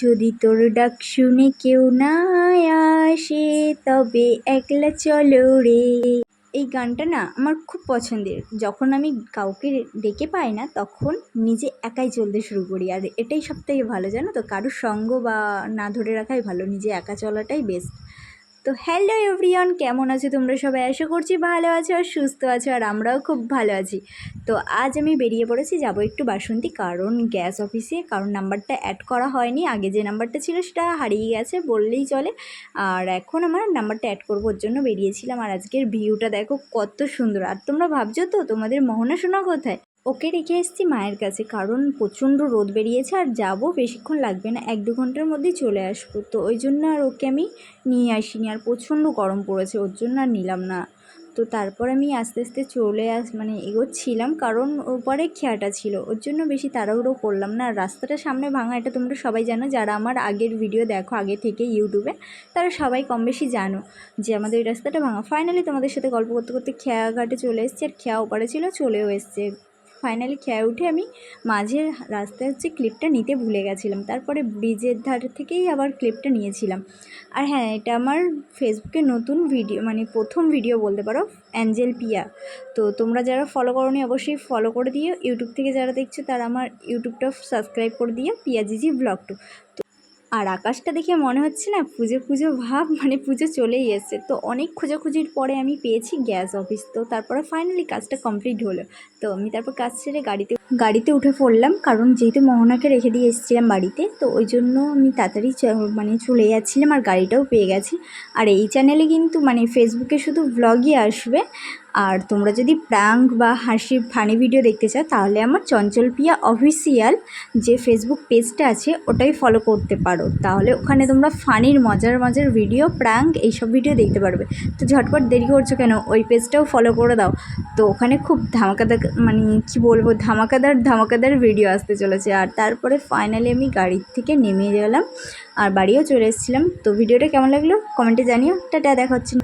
যদি তোর ডাক শুনে কেউ না আসে তবে একলা চলো রে। এই গানটা না আমার খুব পছন্দের। যখন আমি কাউকে ডেকে পাই না তখন নিজে একাই চলতে শুরু করি, আর এটাই সবথেকে ভালো, জানো তো, কারোর সঙ্গ বা না ধরে রাখাই ভালো, নিজে একা চলাটাই বেস্ট। তো হ্যালো এভরিওয়ান, কেমন আছো তোমরা সবাই? আশা করছি ভালো আছো আর সুস্থ আছো, আর আমরাও খুব ভালো আছি। তো আজ আমি বেরিয়ে পড়েছি, যাব একটু বাসন্তী, কারণ গ্যাস অফিসে, কারণ নাম্বারটা অ্যাড করা হয়নি, আগে যে নাম্বারটা ছিল সেটা হারিয়ে গেছে বললেই চলে। আর এখন আমার নাম্বারটা অ্যাড করবো, ওর জন্য বেরিয়েছিলাম। আর আজকের ভিউটা দেখো কত সুন্দর। আর তোমরা ভাবছো তো তোমাদের মোহনা সোনা কোথায়? ওকে রেখে এসেছি মায়ের কাছে, কারণ প্রচণ্ড রোদ বেরিয়েছে আর যাব বেশিক্ষণ লাগবে না, 1-2 ঘন্টার মধ্যেই চলে আসবো। তো ওই জন্য আর ওকে আমি নিয়ে আসিনি, আর প্রচণ্ড গরম পড়েছে ওর জন্য আর নিলাম না। তো তারপর আমি আস্তে আস্তে চলে এগোচ্ছিলাম, কারণ ওপরে খেয়াটা ছিল, ওর জন্য বেশি তাড়াহুড়ো করলাম না। আর রাস্তাটা সামনে ভাঙা, এটা তোমরা সবাই জানো, যারা আমার আগের ভিডিও দেখো আগে থেকে ইউটিউবে, তারা সবাই কম বেশি জানো যে আমাদের এই রাস্তাটা ভাঙা। ফাইনালি তোমাদের সাথে গল্প করতে করতে খেয়া ঘাটে চলে এসেছি, আর খেয়া ওপারে ছিল, চলেও এসছে। ফাইনালি খেয়ে উঠে আমি মাঝের রাস্তায় ক্লিপটা নিতে ভুলে গেছিলাম, তারপরে ব্রিজের ধার থেকেই আবার ক্লিপটা নিয়েছিলাম। আর হ্যাঁ, এটা আমার ফেসবুকে নতুন ভিডিও, প্রথম ভিডিও বলতে পারো, অ্যাঞ্জেল পিয়া। তো তোমরা যারা ফলো করোনি অবশ্যই ফলো করে দিও, ইউটিউব থেকে যারা দেখছো তারা আমার ইউটিউবটা সাবস্ক্রাইব করে দিও, পিয়া জিজি ব্লগ 2। আর আকাশটা দেখে মনে হচ্ছে না পুজো পুজো ভাব, পুজো চলেই এসছে। তো অনেক খোঁজাখুঁজির পরে আমি পেয়েছি গ্যাস অফিস। তো তারপরে ফাইনালি কাজটা কমপ্লিট হলো। তো আমি তারপর কাজ ছেড়ে গাড়িতে উঠে পড়লাম, কারণ যেহেতু মোহনাকে রেখে দিয়ে এসেছিলাম বাড়িতে, তো ওই জন্য আমি তাড়াতাড়ি চলে যাচ্ছিলাম, আর গাড়িটাও পেয়ে গেছি। আর এই চ্যানেলে কিন্তু ফেসবুকে শুধু ব্লগই আসবে। আর তোমরা যদি প্র্যাঙ্ক বা হাসি ফানি ভিডিও দেখতে চাও তাহলে আমার চঞ্চল পিয়া অফিসিয়াল যে ফেসবুক পেজটা আছে ওটাই ফলো করতে পারো, তাহলে ওখানে তোমরা ফানির মজার মজার ভিডিও, প্র্যাঙ্ক এইসব ভিডিও দেখতে পারবে। তো ঝটপট দেরি করছো কেন, ওই পেজটাও ফলো করে দাও। তো ওখানে খুব ধামাকাদার, কী বলবো, ধামাকাদার ভিডিও আসতে চলেছে। আর তারপরে ফাইনালি আমি গাড়ির থেকে নেমে গেলাম আর বাড়িও চলে এসেছিলাম। তো ভিডিওটা কেমন লাগলো কমেন্টে জানিও। টাটা, দেখা হচ্ছে।